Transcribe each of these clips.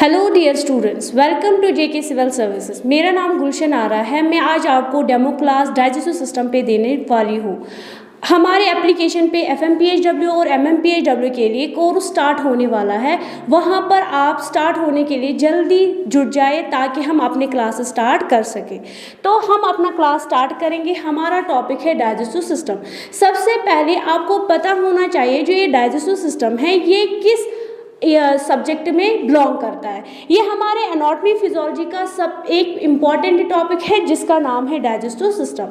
Hello dear students, welcome to JK civil services. मेरा नाम गुलशन आ रहा है। मैं आज आपको डेमो क्लास डाइजेस्टिव सिस्टम पे देने वाली हूँ। हमारे एप्लीकेशन पे FMPHW और MMPHW के लिए कोर्स स्टार्ट होने वाला है। वहाँ पर आप स्टार्ट होने के लिए जल्दी जुड़ जाए ताकि हम अपने क्लास स्टार्ट कर सकें। तो हम अपना क्लास स्टार्ट करेंगे। हमारा टॉपिक है डाइजेस्टिव सिस्टम। सबसे पहले आपको पता होना चाहिए जो ये डाइजेस्टिव सिस्टम है ये किस सब्जेक्ट में बिलोंग करता है। ये हमारे एनाटॉमी फिजियोलॉजी का सब एक इम्पॉर्टेंट टॉपिक है जिसका नाम है डाइजेस्टिव सिस्टम।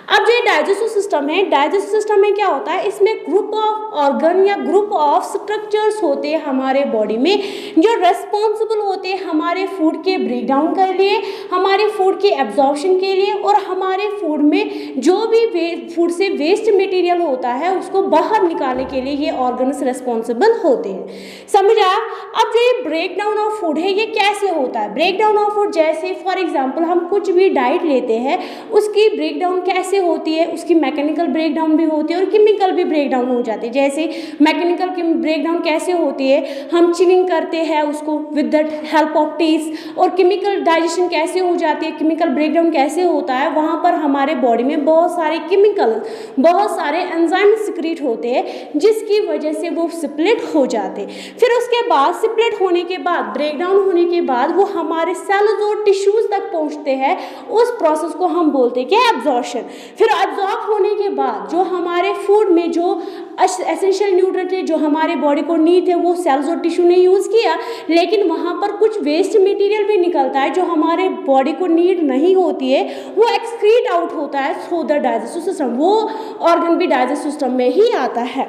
अब जो ये डाइजेस्टिव सिस्टम है, डाइजेस्टिव सिस्टम में क्या होता है, इसमें ग्रुप ऑफ ऑर्गन या ग्रुप ऑफ स्ट्रक्चर्स होते हैं हमारे बॉडी में जो रेस्पॉन्सिबल होते हैं हमारे फूड के ब्रेक डाउन के लिए, हमारे फूड के एब्जॉर्प्शन के लिए और हमारे फूड में जो भी फूड से वेस्ट मटेरियल होता है उसको बाहर निकालने के लिए ये ऑर्गन्स रेस्पॉन्सिबल होते हैं। समझ। अब जो ये ब्रेक डाउन ऑफ फूड है ये कैसे होता है? ब्रेक डाउन ऑफ फूड जैसे फॉर एग्जांपल हम कुछ भी डाइट लेते हैं उसकी ब्रेक डाउन कैसे होती है, उसकी मैकेनिकल ब्रेक डाउन भी होती है और केमिकल भी ब्रेक डाउन हो जाती है। जैसे मैकेनिकल ब्रेक डाउन कैसे होती है, हम चिविंग करते हैं उसको with the help of taste, और केमिकल डाइजेशन कैसे हो जाती है, केमिकल ब्रेक डाउन कैसे होता है, वहाँ पर हमारे बॉडी में बहुत सारे केमिकल, बहुत सारे एंजाइम सिक्रीट होते हैं जिसकी वजह से वो स्प्लिट हो जाते हैं। फिर उसके बाद स्प्लिट होने के बाद, ब्रेक डाउन होने के बाद वो हमारे सेल्स और टिश्यूज तक पहुंचते हैं। उस प्रोसेस को हम बोलते हैं कि एब्जॉर्प्शन। फिर एब्जॉर्ब होने के बाद जो हमारे फूड में जो एसेंशियल न्यूट्रिएंट है जो हमारे बॉडी को नीड है वो सेल्स और टिश्यू ने यूज़ किया, लेकिन वहाँ पर कुछ वेस्ट मटेरियल भी निकलता है जो हमारे बॉडी को नीड नहीं होती है, वो एक्सक्रीट आउट होता है थ्रू द डाइजेस्टिव सिस्टम। वो ऑर्गन भी डाइजेस्टिव सिस्टम में ही आता है।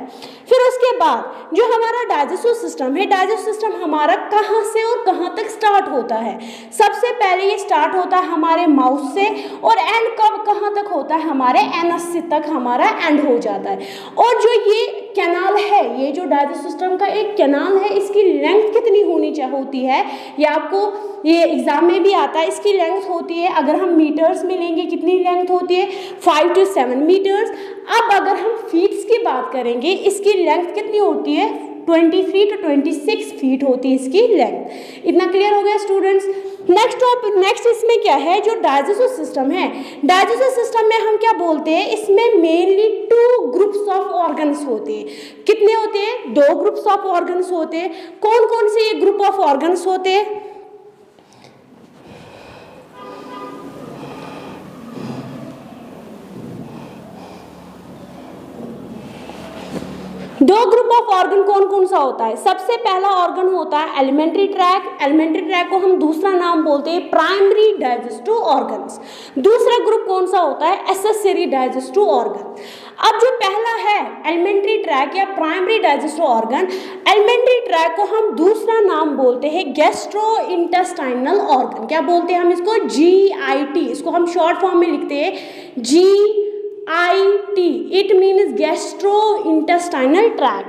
फिर उसके बाद जो हमारा डाइजेस्टिव सिस्टम है, डाइजेस्टिव सिस्टम हमारा कहाँ से और कहाँ तक स्टार्ट होता है? सबसे पहले ये स्टार्ट होता है हमारे माउथ से और एंड कब कहाँ तक होता है, हमारे एनस से तक हमारा एंड हो जाता है। और जो ये कैनाल है, ये जो डाइजेस्टिव सिस्टम का एक कैनाल है, इसकी लेंथ कितनी होनी होती है, ये आपको ये एग्जाम में भी आता है। इसकी लेंथ होती है, अगर हम मीटर्स में लेंगे कितनी लेंथ होती है, 5 to 7 मीटर्स। अब अगर हम फीट्स की बात करेंगे, इसकी लेंथ कितनी होती है, 23 to 26 फीट होती है इसकी लेंथ। इतना क्लियर हो गया स्टूडेंट्स? नेक्स्ट इसमें क्या है, जो डाइजेस्टिव सिस्टम है, डाइजेस्टिव सिस्टम में हम क्या बोलते हैं, इसमें मेनली 2 ग्रुप्स ऑफ ऑर्गन्स होते हैं। कितने होते हैं? 2 ग्रुप्स ऑफ ऑर्गन्स होते हैं। कौन कौन से ये ग्रुप ऑफ ऑर्गन्स होते हैं? दो ग्रुप ऑफ ऑर्गन कौन कौन सा होता है? सबसे पहला ऑर्गन होता है एलिमेंट्री ट्रैक। एलिमेंट्री ट्रैक को हम दूसरा नाम बोलते हैं प्राइमरी डाइजेस्टिव ऑर्गन्स। दूसरा ग्रुप कौन सा होता है? Accessory digestive organ. अब जो पहला है एलिमेंट्री ट्रैक या primary digestive organ, elementary tract को हम दूसरा नाम बोलते हैं गैस्ट्रो इंटेस्टाइनल ऑर्गन। क्या बोलते हैं हम इसको? GIT। इसको हम शॉर्ट फॉर्म में लिखते हैं GIT। It means gastro intestinal tract.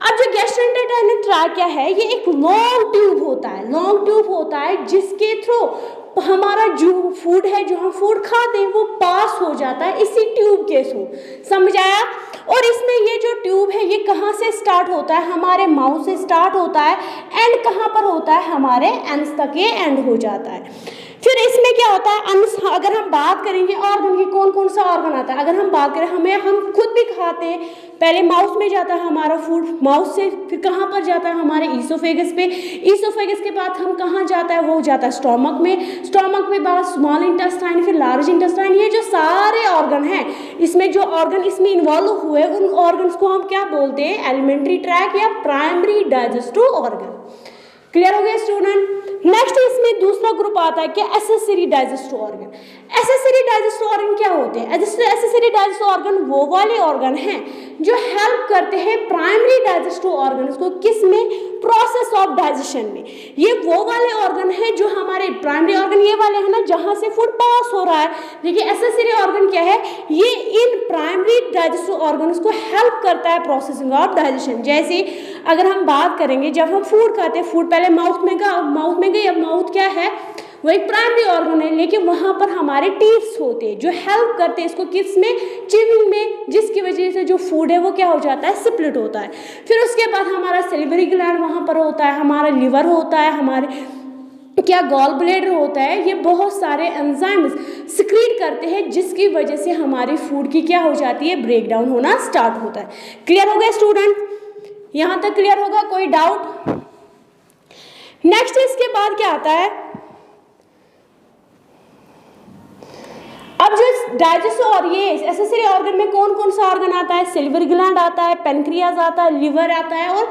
अब जो गैस्ट्रो इंटेस्टाइनल ट्रैक क्या है, ये एक लॉन्ग ट्यूब होता है, लॉन्ग ट्यूब होता है जिसके थ्रू हमारा जो फूड है, जो हम फूड खाते हैं वो पास हो जाता है इसी ट्यूब के थ्रू। समझ आया? और इसमें ये जो ट्यूब है ये कहाँ से स्टार्ट होता है, हमारे माउथ से स्टार्ट होता है, एंड कहाँ पर होता है, हमारे एंड्स तक ये एंड हो जाता है। फिर इसमें क्या होता है, अगर हम बात करेंगे ऑर्गन की, कौन कौन सा ऑर्गन आता है, अगर हम बात करें, हम खुद भी खाते हैं, पहले माउथ में जाता है हमारा फूड, माउथ से फिर कहाँ पर जाता है, हमारे ईसोफेगस पे, ईसोफेगस के बाद हम कहाँ जाता है, वो जाता है स्टोमक में, स्टोमक में बाद स्मॉल इंटेस्टाइन, फिर लार्ज इंटेस्टाइन। ये जो सारे ऑर्गन हैं, इसमें जो ऑर्गन इसमें इन्वॉल्व हुए उन ऑर्गन्स को हम क्या बोलते हैं? एलिमेंट्री ट्रैक या प्राइमरी डाइजेस्टिव ऑर्गन। क्लियर हो गया स्टूडेंट? नेक्स्ट इसमें दूसरा ग्रुप आता है क्या? Accessory digestive organ. Accessory digestive organ क्या होते हैं? एक्सेसरी डाइजेस्टिव ऑर्गन वो वाले ऑर्गन हैं जो हेल्प करते हैं प्राइमरी डाइजेस्टिव ऑर्गन्स को, किस में? प्रोसेस ऑफ डाइजेशन में। ये वो वाले ऑर्गन है जो हमारे प्राइमरी ऑर्गन ये वाले हैं ना जहाँ से फूड पास हो रहा है, देखिए एक्सेसरी ऑर्गन क्या है, ये इन प्राइमरी डाइजेस्टिव ऑर्गन्स को हेल्प करता है प्रोसेसिंग ऑफ डाइजेशन। जैसे अगर हम बात करेंगे, जब हम फूड खाते हैं, फूड पहले माउथ में गई, अब माउथ क्या है, वो एक प्राइमरी ऑर्गन है, लेकिन वहाँ पर हमारे टीथ्स होते हैं जो हेल्प करते हैं इसको किस में? च्यूइंग में, जिसकी वजह से जो फूड है वो क्या हो जाता है? स्प्लिट होता है। फिर उसके बाद हमारा सेलिवरी ग्लैंड वहाँ पर होता है, हमारा लिवर होता है, हमारे क्या गॉल ब्लैडर होता है, ये बहुत सारे एंजाइम्स सिक्रीट करते हैं जिसकी वजह से हमारी फूड की क्या हो जाती है, ब्रेक डाउन होना स्टार्ट होता है। क्लियर हो गया स्टूडेंट? यहाँ तक क्लियर होगा? कोई डाउट? नेक्स्ट इसके बाद क्या आता है, अब जो डाइजेस्टिव और ये एसेसरी ऑर्गन में कौन कौन सा ऑर्गन आता है, सिल्वर ग्लैंड आता है, पेनक्रियाज आता है, लिवर आता है और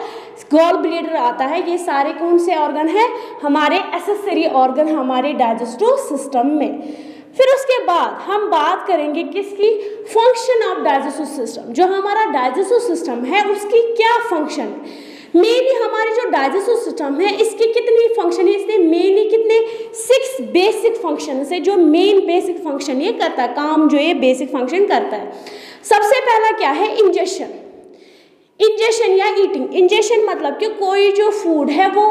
गॉल ब्लैडर आता है। ये सारे कौन से ऑर्गन हैं, हमारे एसेसरी ऑर्गन हमारे डाइजेस्टिव सिस्टम में। फिर उसके बाद हम बात करेंगे किसकी, फंक्शन ऑफ डाइजेस्टिव सिस्टम। जो हमारा डाइजेस्टिव सिस्टम है उसकी क्या फंक्शन है, मेनली हमारे जो डाइजेस्टिव सिस्टम है इसके कितनी फंक्शन है, इसने मेनली कितने 6 बेसिक फंक्शन है जो मेन बेसिक फंक्शन ये करता है, काम जो ये बेसिक फंक्शन करता है। सबसे पहला क्या है, इंजेक्शन। इंजेक्शन या ईटिंग। इंजेक्शन मतलब कि कोई जो फूड है वो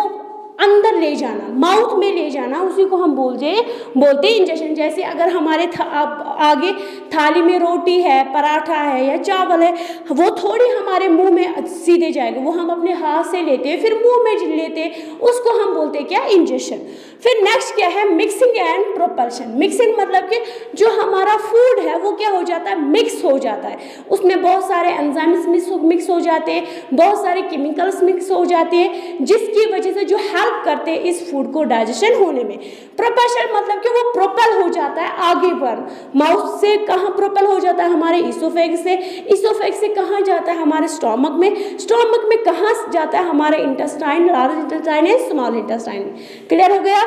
अंदर ले जाना, माउथ में ले जाना, उसी को हम बोलते हैं इंजेक्शन। जैसे अगर हमारे आगे थाली में रोटी है, पराठा है या चावल है, वो थोड़ी हमारे मुंह में सीधे जाएगा, वो हम अपने हाथ से लेते हैं फिर मुंह में लेते हैं, उसको हम बोलते हैं क्या, इंजेक्शन। फिर नेक्स्ट क्या है, मिक्सिंग एंड प्रोपल्शन। मिक्सिंग मतलब कि जो हमारा फूड है वो क्या हो जाता है, मिक्स हो जाता है, उसमें बहुत सारे एंजाइम्स मिक्स हो जाते हैं, बहुत सारे केमिकल्स मिक्स हो जाते हैं, जिसकी वजह से जो हेल्प करते हैं इस फूड को डाइजेशन होने में। प्रोपल्शन मतलब कि वो प्रोपेल हो जाता है आगे बढ़, माउथ से कहाँ प्रोपेल हो जाता है, हमारे इसोफेग से, इसोफेग से कहाँ जाता है, हमारे स्टोमक में, स्टोमक में कहाँ जाता है, हमारे इंटेस्टाइन, लार्ज इंटेस्टाइन है, स्मॉल इंटेस्टाइन। क्लियर हो गया?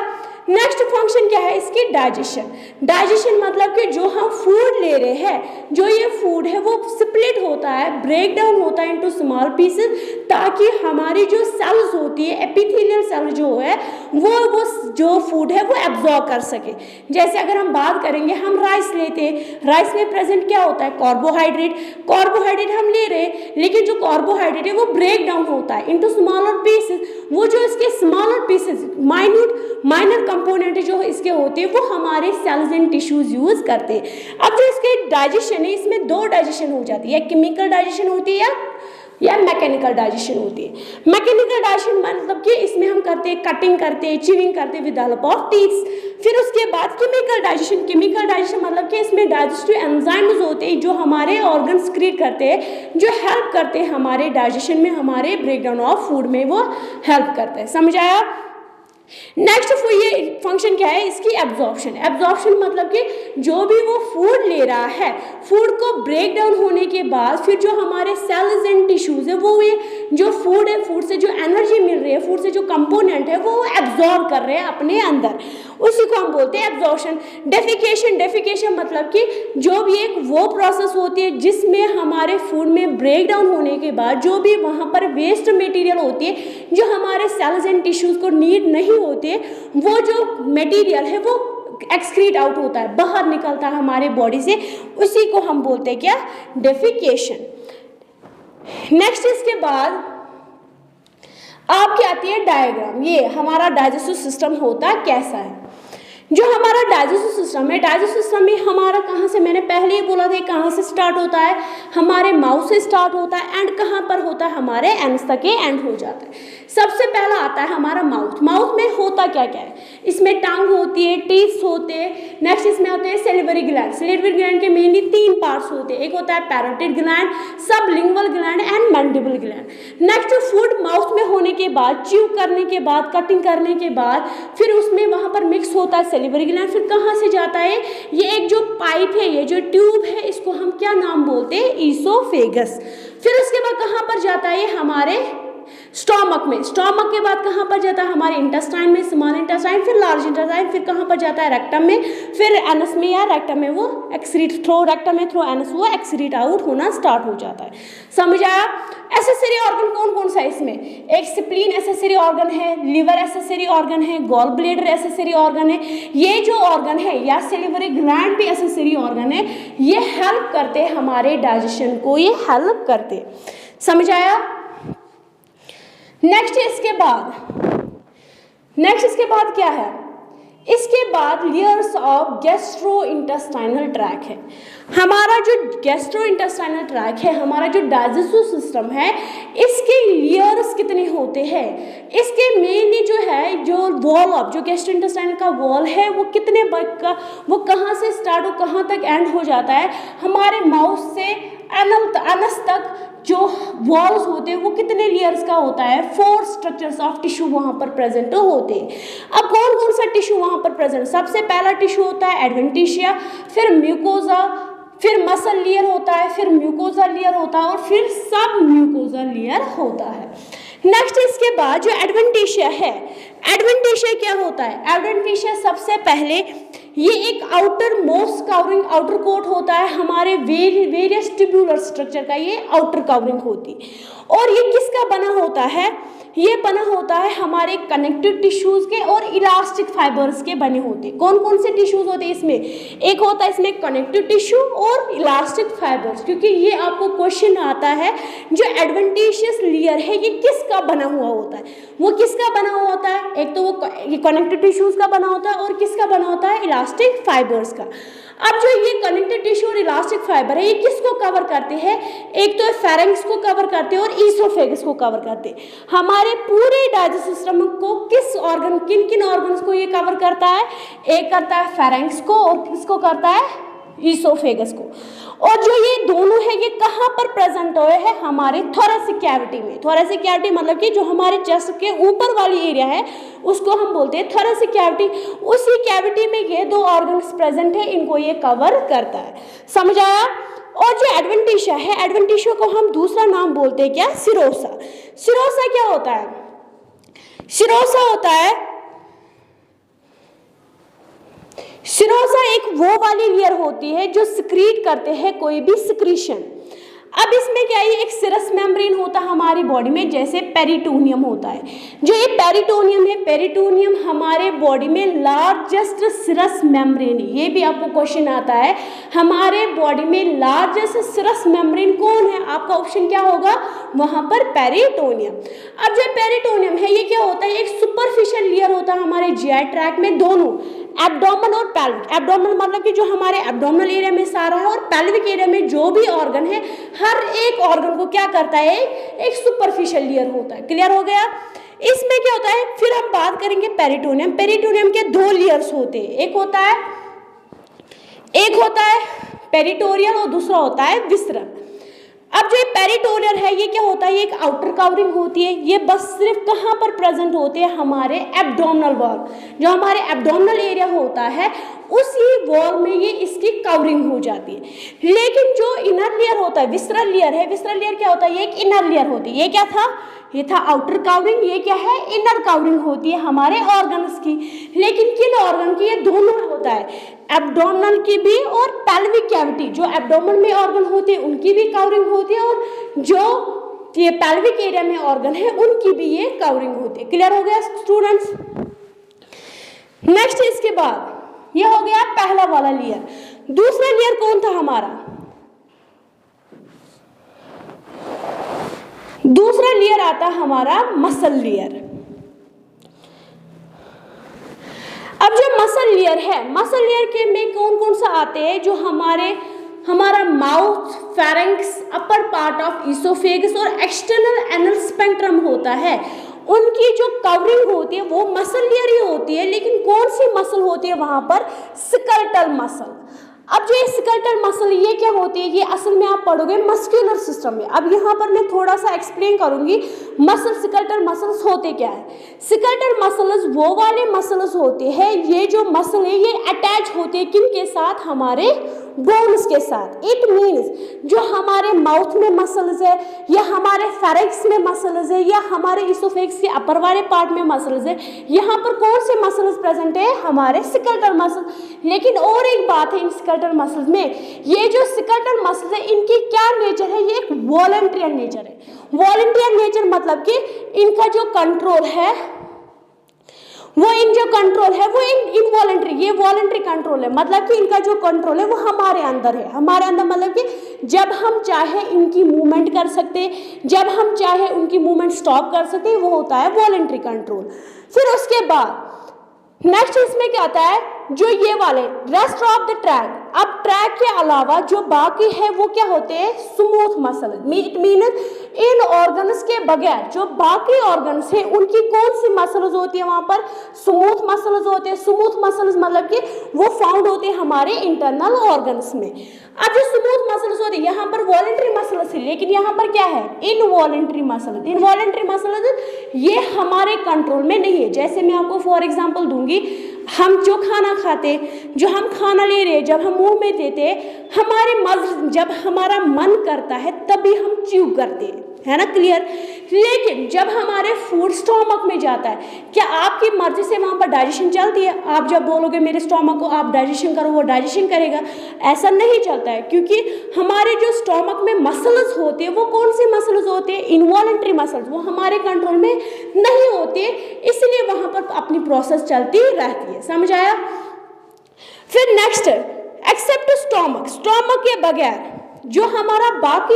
नेक्स्ट फंक्शन क्या है इसकी, डाइजेशन। डाइजेशन मतलब कि जो हम फूड ले रहे हैं, जो ये फूड है वो स्प्लिट होता है, ब्रेक डाउन होता है इनटू स्मॉल पीसेस, ताकि हमारी जो सेल्स होती है, एपिथेलियल सेल जो है वो जो फूड है वो एब्जॉर्ब कर सके। जैसे अगर हम बात करेंगे, हम राइस लेते हैं, राइस में प्रेजेंट क्या होता है, कार्बोहाइड्रेट। कार्बोहाइड्रेट हम ले रहे हैं, लेकिन जो कार्बोहाइड्रेट है वो ब्रेक डाउन होता है इनटू स्मॉलर पीसेस। वो जो इसके स्मॉलर पीसेस, माइनर कंपोनेंट जो इसके होते हैं वो हमारे सेल्स एंड टिश्यूज यूज करते हैं। अब जो इसके डाइजेशन है, इसमें 2 डाइजेशन हो जाती है, केमिकल डाइजेशन होती है या मैकेनिकल डाइजेशन होती है। मैकेनिकल डाइजेशन मतलब कि इसमें हम करते हैं, कटिंग करते हैं, च्यूइंग करते हैं with the help of teeth. फिर उसके बाद केमिकल डाइजेशन। केमिकल डाइजेशन मतलब कि इसमें डाइजेस्टिव एंजाइम्स होते हैं जो हमारे ऑर्गन सिक्रीट करते हैं, जो हेल्प करते हैं हमारे डाइजेशन में, हमारे ब्रेकडाउन ऑफ फूड में वो हेल्प करते हैं। समझ आया? नेक्स्ट ये फंक्शन क्या है इसकी, एब्जॉर्प्शन। एब्जॉर्प्शन मतलब कि जो भी वो फूड ले रहा है, फूड को ब्रेक डाउन होने के बाद फिर जो हमारे सेल्स एंड टिश्यूज है वो ये जो फूड है, फूड से जो एनर्जी मिल रही है, फूड से जो कंपोनेंट है वो एब्जॉर्ब कर रहे हैं अपने अंदर, उसी को हम बोलते हैं एब्जॉर्प्शन। डेफिकेशन। डेफिकेशन मतलब कि जो भी एक वो प्रोसेस होती है जिसमें हमारे फूड में ब्रेक डाउन होने के बाद जो भी वहाँ पर वेस्ट मटेरियल होती है जो हमारे सेल्स एंड टिश्यूज को नीड नहीं होते, वो जो मटेरियल है वो एक्सक्रीट आउट होता है, बाहर निकलता है हमारे बॉडी से, उसी को हम बोलते हैं क्या, डेफिकेशन। नेक्स्ट इसके बाद आपकी आती है डायग्राम। ये हमारा डाइजेस्टिव सिस्टम होता कैसा है। जो हमारा डाइजेस्टिव सिस्टम है, डाइजेस्टिव सिस्टम में हमारा कहाँ से, मैंने पहले ही बोला था कहाँ से स्टार्ट होता है, हमारे माउथ से स्टार्ट होता है, एंड कहाँ पर होता है, हमारे एंड्स तक के एंड हो जाता है। सबसे पहला आता है हमारा माउथ। माउथ में होता क्या क्या है, इसमें टंग होती है, टीथ होते हैं, नेक्स्ट इसमें होते हैं सेलिवरी ग्लैंड। सेलिवरी ग्लैंड के मेनली 3 पार्ट्स होते हैं, एक होता है parotid gland, sublingual gland and mandible gland. Next food mouth में होने के बाद, च्यू करने के बाद, कटिंग करने के बाद फिर उसमें वहाँ पर मिक्स होता है सेलिवरी ग्लैंड। फिर कहाँ से जाता है, ये एक जो पाइप है, ये जो ट्यूब है, इसको हम क्या नाम बोलते हैं, ईसोफेगस। फिर उसके बाद कहाँ पर जाता है, हमारे स्टोमक में। स्टोमक के बाद कहाँ पर जाता है, हमारे इंटेस्टाइन में, स्मॉल इंटेस्टाइन, फिर लार्ज इंटेस्टाइन, फिर कहाँ पर जाता है, रेक्टम में, फिर एनस में या रेक्टम में वो एक्सक्रीट, थ्रो रेक्टम में, थ्रो एनस वो एक्सक्रीट आउट होना स्टार्ट हो जाता है। समझ आया? एसेसरी ऑर्गन कौन कौन सा है इसमें, एक स्प्लीन एसेसरी ऑर्गन है, लिवर एसेसरी ऑर्गन है, गॉल ब्लैडर एसेसरी ऑर्गन है। ये जो ऑर्गन है या सेलिवरी ग्लैंड भी एसेसरी ऑर्गन है, ये हेल्प करते हैं हमारे डाइजेशन को, ये हेल्प करते। समझ आया? नेक्स्ट इसके बाद क्या है, इसके बाद layers of gastro intestinal tract है। हमारा जो गैस्ट्रो इंटेस्टाइनल ट्रैक है, हमारा जो डाइजेस्टिव सिस्टम है, इसके लेयर्स कितने होते हैं, इसके मेनली जो है, जो वॉल ऑफ जो गैस्ट्रोइंटेस्टाइन का वॉल है वो कितने का, वो कहाँ से स्टार्ट और कहाँ तक एंड हो जाता है, हमारे माउथ से अनस तक जो वॉल्स होते हैं वो कितने लेयर्स का होता है, 4 स्ट्रक्चर्स ऑफ टिश्यू वहाँ पर प्रेजेंट होते हैं। अब कौन कौन सा टिश्यू वहाँ पर प्रेजेंट, सबसे पहला टिश्यू होता है एडवेंटिशिया, फिर म्यूकोजा, फिर मसल लेयर होता है, फिर म्यूकोजा लेयर होता है और फिर सब म्यूकोजा लेयर होता है। नेक्स्ट इसके बाद जो एडवेंटिशिया है, एडवेंटिशिया क्या होता है, एडवेंटिशिया सबसे पहले ये एक outermost covering outer coat होता है हमारे वेरियस ट्यूबुलर स्ट्रक्चर का, ये आउटर कवरिंग होती है। और ये किसका बना होता है, ये बना होता है हमारे कनेक्टिव टिश्यूज के और इलास्टिक फाइबर्स के बने होते हैं। कौन कौन से टिश्यूज होते हैं इसमें, एक होता है इसमें कनेक्टिव टिश्यू और इलास्टिक फाइबर्स, क्योंकि ये आपको क्वेश्चन आता है जो एडवेंटिशियस लेयर है ये किसका बना हुआ होता है, वो किसका बना हुआ होता है, एक तो वो ये कनेक्टिव टिश्यूज का बना होता है और किसका बना होता है, इलास्टिक फाइबर्स का। अब जो ये कनेक्टिव टिश्यू और इलास्टिक फाइबर है ये किसको कवर करते हैं, एक तो फेरेंक्स को कवर करते हैं और ईसोफेगस को कवर करते हैं। हमारे पूरे डाइजेस्टिव सिस्टम को किस ऑर्गन, किन किन ऑर्गन्स को ये कवर करता है, एक करता है फेरेंक्स को और किसको करता है, ईसोफेगस को। और जो ये दोनों है ये कहाँ पर प्रेजेंट हुए हैं, हमारे थोरेसिक कैविटी में। थोरेसिक कैविटी मतलब कि जो हमारे चेस्ट के ऊपर वाली एरिया है उसको हम बोलते हैं थोरेसिक कैविटी। उसी कैविटी में ये 2 ऑर्गन्स प्रेजेंट है, इनको ये कवर करता है, समझ आया। और जो एडवेंटिशिया है, एडवेंटिशिया को हम दूसरा नाम बोलते हैं क्या, सिरोसा। सिरोसा क्या होता है, सिरोसा होता है, सिरोसा एक वो वाली लेयर होती है जो सिक्रीट करते हैं कोई भी सिक्रीशन। अब इसमें क्या है, एक सिरस मेम्ब्रेन होता है हमारी बॉडी में, जैसे पेरिटोनियम होता है। जो ये पेरिटोनियम है, पेरिटोनियम हमारे बॉडी में लार्जेस्ट सिरस मेम्ब्रेन है। ये भी आपको क्वेश्चन आता है, हमारे बॉडी में लार्जेस्ट सिरस मेम्ब्रेन कौन है, आपका ऑप्शन क्या होगा, वहां पर पेरिटोनियम। अब जो पेरिटोनियम है ये क्या होता है, एक सुपरफिशियल लेयर होता है हमारे जीआई ट्रैक्ट में, दोनों एब्डोमेन और पेल्विक। एब्डोमेन मतलब कि जो हमारे एब्डोमिनल एरिया में सारा है और पेल्विक एरिया में जो भी ऑर्गन है, हर एक ऑर्गन को क्या करता है, एक सुपरफिशियल लेयर होता है। क्लियर हो गया। इसमें क्या होता है, फिर हम बात करेंगे पेरिटोनियम। पेरिटोनियम के 2 लेयर्स होते हैं, एक होता है पेरिटोरियल और दूसरा होता है विसरल। अब जो ये पेरिटोनियल है ये क्या होता है, ये एक आउटर कवरिंग होती है। ये बस सिर्फ कहाँ पर प्रेजेंट होते हैं, हमारे एब्डोमिनल वॉल, जो हमारे एब्डोमिनल एरिया होता है उसी वॉल में ये इसकी कवरिंग हो जाती है। लेकिन जो इनर लेयर होता है, विसरल लेयर है, विसरल लेयर क्या होता है, ये एक इनर लेयर होती है। ये क्या था, ये था आउटर कवरिंग, ये क्या है, इनर कवरिंग होती है हमारे ऑर्गन्स की। लेकिन किन ऑर्गन की, ये दोनों होता है, एब्डोमिनल की भी और पेल्विक कैविटी, जो एब्डोमिन में ऑर्गन होते हैं उनकी भी कवरिंग होती है और जो ये पेल्विक एरिया में ऑर्गन है उनकी भी ये कवरिंग होती है। क्लियर हो गया स्टूडेंट्स। नेक्स्ट इसके बाद ये हो गया पहला वाला लेयर। दूसरा लेयर कौन था हमारा, दूसरा लेयर आता हमारा मसल लेयर। अब जो मसल लेयर है, मसल लेयर के में कौन कौन सा आते हैं, जो हमारा mouth, pharynx, upper part of oesophagus और एक्सटर्नल एनल स्पेक्ट्रम होता है, उनकी जो कवरिंग होती है वो मसल लेयर ही होती है। लेकिन कौन सी मसल होती है वहां पर, स्केलेटल मसल। अब जो ये स्केलेटल मसल ये क्या होती है, ये असल में आप पढ़ोगे मस्कुलर सिस्टम में। अब यहाँ पर मैं थोड़ा सा एक्सप्लेन करूंगी मसल, स्केलेटल मसल्स होते क्या है। स्केलेटल मसल्स वो वाले मसल्स होते हैं, ये जो मसल है ये अटैच होते हैं किन के साथ, हमारे बोन्स के साथ। इट मीन्स जो हमारे माउथ में मसल्स है या हमारे फेरेंक्स में मसल्स है या हमारे इसोफेगस के अपर वाले पार्ट में मसल्स है, यहाँ पर कौन से मसल्स प्रेजेंट है, हमारे स्केलेटल मसल। लेकिन और एक बात है इन स्केलेटल मसल्स में, ये जो स्केलेटल मसल्स है इनकी क्या नेचर है, ये एक वॉलंटियर नेचर है। वॉलंटियर नेचर मतलब कि इनका जो कंट्रोल है वो इनवॉलंटरी, ये वॉलंटरी कंट्रोल है। मतलब कि इनका जो कंट्रोल है वो हमारे अंदर है। हमारे अंदर मतलब कि जब हम चाहे इनकी मूवमेंट कर सकते हैं, जब हम चाहे उनकी मूवमेंट स्टॉप कर सकते हैं, वो होता है वॉलंटरी कंट्रोल। फिर उसके बाद नेक्स्ट इसमें क्या आता है, जो ये वाले रेस्ट ऑफ द ट्रैक, अब ट्रैक के अलावा जो बाकी है वो क्या होते हैं, smooth muscle. It mean in organs के बगैर जो बाकी ऑर्गन्स है उनकी कौन सी मसल्स होती है, वहां पर स्मूथ मसल्स होते हैं। स्मूथ मसल्स मतलब कि वो फाउंड होते हैं हमारे इंटरनल ऑर्गन्स में। अब जो स्मूथ मसल्स होते हैं यहाँ पर वॉलेंट्री मसल्स है, लेकिन यहाँ पर क्या है, इनवॉलेंट्री मसल्स। इनवॉलेंट्री मसल्स ये हमारे कंट्रोल में नहीं है। जैसे मैं आपको फॉर एग्जांपल दूंगी, हम जो खाना खाते, जो हम खाना ले रहे, जब हम मुंह में देते, हमारे मर्ज जब हमारा मन करता है तभी हम च्यू करते हैं, है ना, क्लियर। लेकिन जब हमारे फूड स्टोमक में जाता है, क्या आपकी मर्जी से वहां पर डाइजेशन चलती है? आप जब बोलोगे मेरे स्टोमक को आप डाइजेशन करो, वो डाइजेशन करेगा? ऐसा नहीं चलता है, क्योंकि हमारे जो स्टोमक में मसल्स होते हैं वो कौन सी मसल्स होते हैं, इनवॉलेंट्री मसल्स, वो हमारे कंट्रोल में नहीं होते, इसलिए वहां पर अपनी प्रोसेस चलती रहती है। समझ आया? फिर नेक्स्ट, एक्सेप्ट स्टोमक, स्टोमक के बगैर जो हमारा बाकी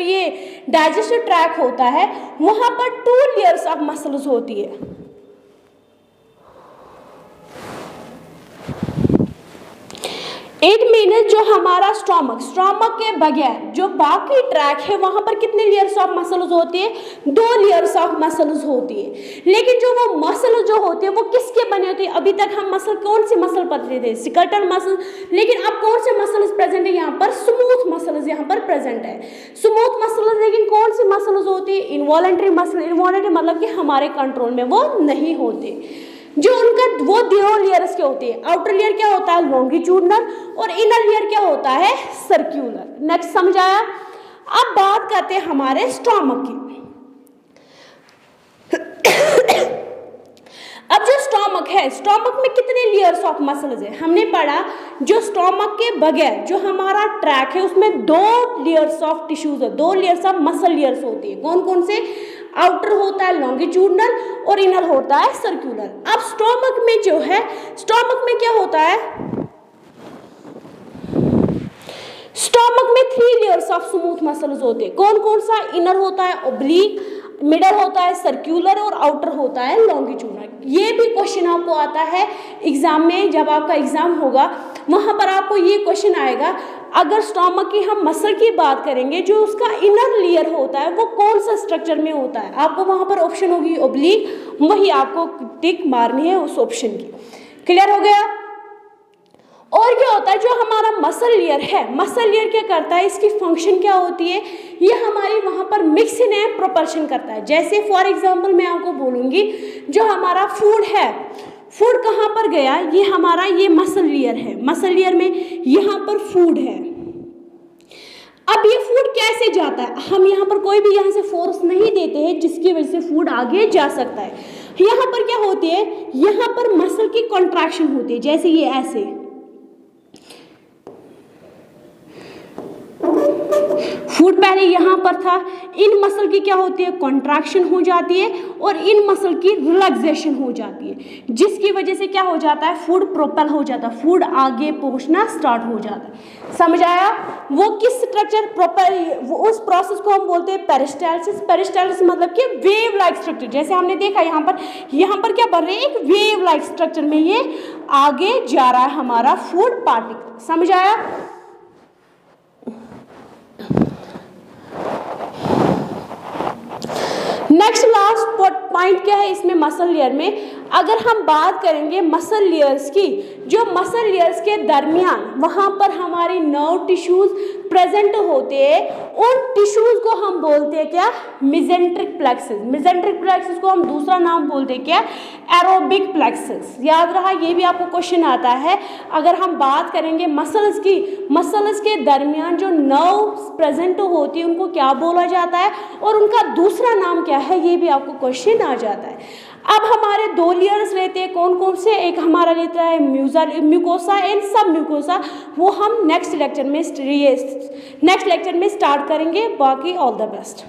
ये डाइजेस्टिव ट्रैक होता है वहां पर 2 लेयर्स ऑफ मसल्स होती है। इट मीन्स जो हमारा स्टोमक के बगैर जो बाकी ट्रैक है वहां पर कितने लेयर्स ऑफ मसल्स होती है, 2 लेयर्स ऑफ मसल्स होती है। लेकिन जो वो मसल जो होते हैं वो किसके बने होते हैं? अभी तक हम मसल कौन सी मसल पढ़ते थे, स्केलेटल मसल, लेकिन अब कौन से मसल्स प्रेजेंट है यहाँ पर, स्मूथ मसल्स यहाँ पर प्रेजेंट है। स्मूथ मसल्स, लेकिन कौन सी मसल्स होती है, इनवॉलेंट्री मसल। इनवॉलेंट्री मतलब कि हमारे कंट्रोल में वो नहीं होते। जो उनका वो 2 लेयर्स के होते हैं, आउटर लेयर क्या होता है, लॉन्गिट्यूडनल, और इनर लेयर क्या होता है, सर्क्यूलर। नेक्स्ट समझ आया? अब बात करते हैं हमारे स्टोमक की। अब जो स्टोमक है, स्टोमक में कितने लेयर्स ऑफ मसल्स है? हमने पढ़ा जो स्टोमक के बगैर जो हमारा ट्रैक है उसमें 2 लेयर्स ऑफ टिश्यूज है, 2 लेयर्स ऑफ मसल लेयर्स होती है। कौन कौन से? आउटर होता है लॉन्गिट्यूडनल और इनर होता है सर्क्यूलर। अब स्टोमक में जो है, स्टोमक में क्या होता है, स्टोमक में 3 लेयर्स ऑफ स्मूथ मसल्स होते हैं। कौन कौन सा? इनर होता है ओब्लिक, मिडल होता है सर्क्यूलर और आउटर होता है लॉन्गिट्यूडनल। ये भी क्वेश्चन आपको आता है एग्जाम में, जब आपका एग्जाम होगा वहां पर आपको ये क्वेश्चन आएगा, अगर स्टोमक की हम मसल की बात करेंगे, जो उसका इनर लेयर होता है वो कौन सा स्ट्रक्चर में होता है? आपको वहां पर ऑप्शन होगी ओब्लिक, वही आपको टिक मारनी है उस ऑप्शन की। क्लियर हो गया? और क्या होता है, जो हमारा मसल लेयर है, मसल लेयर क्या करता है, इसकी फंक्शन क्या होती है, ये हमारी वहां पर मिक्सिंग एंड प्रोपल्शन करता है। जैसे फॉर एग्जांपल मैं आपको बोलूंगी, जो हमारा फूड है, फूड कहाँ पर गया, ये हमारा ये मसल लेयर है, मसल लेयर में यहाँ पर फूड है। अब ये फूड कैसे जाता है, हम यहाँ पर कोई भी यहाँ से फोर्स नहीं देते हैं जिसकी वजह से फूड आगे जा सकता है। यहाँ पर क्या होती है, यहाँ पर मसल की कॉन्ट्रैक्शन होती है, जैसे ये ऐसे फूड पहले यहाँ पर था, इन मसल की क्या होती है, कॉन्ट्रैक्शन हो जाती है और इन मसल की रिलैक्सेशन हो जाती है, जिसकी वजह से क्या हो जाता है, फूड प्रोपेल हो जाता है, फूड आगे पहुंचना स्टार्ट हो जाता है। समझ आया? वो किस स्ट्रक्चर प्रोपेल, वो उस प्रोसेस को हम बोलते हैं पेरिस्टाल्सिस। पेरिस्टाल्सिस मतलब कि वेव लाइक स्ट्रक्चर। जैसे हमने देखा यहाँ पर क्या बन रहे हैं, एक वेव लाइक स्ट्रक्चर में ये आगे जा रहा है हमारा फूड पार्टिकल। समझ आया? नेक्स्ट लास्ट पॉइंट क्या है इसमें, मसल लेयर में अगर हम बात करेंगे मसल लेयर्स की, जो मसल लेयर्स के दरमियान वहां पर हमारे नर्व टिश्यूज प्रेजेंट होते हैं, उन टिश्यूज को हम बोलते हैं क्या, मेसेंट्रिक प्लेक्सस। मेसेंट्रिक प्लेक्सस को हम दूसरा नाम बोलते हैं क्या, एरोबिक प्लेक्सस। याद रहा, ये भी आपको क्वेश्चन आता है। अगर हम बात करेंगे मसल्स की, मसल्स के दरमियान जो नर्व प्रेजेंट होती है उनको क्या बोला जाता है और उनका दूसरा नाम क्या है, ये भी आपको क्वेश्चन आ जाता है। अब हमारे 2 लेयर्स रहते हैं, कौन कौन से, एक हमारा रहता है म्यूकोसा एंड सब म्यूकोसा, वो हम नेक्स्ट लेक्चर में स्टार्ट करेंगे। बाकी ऑल द बेस्ट।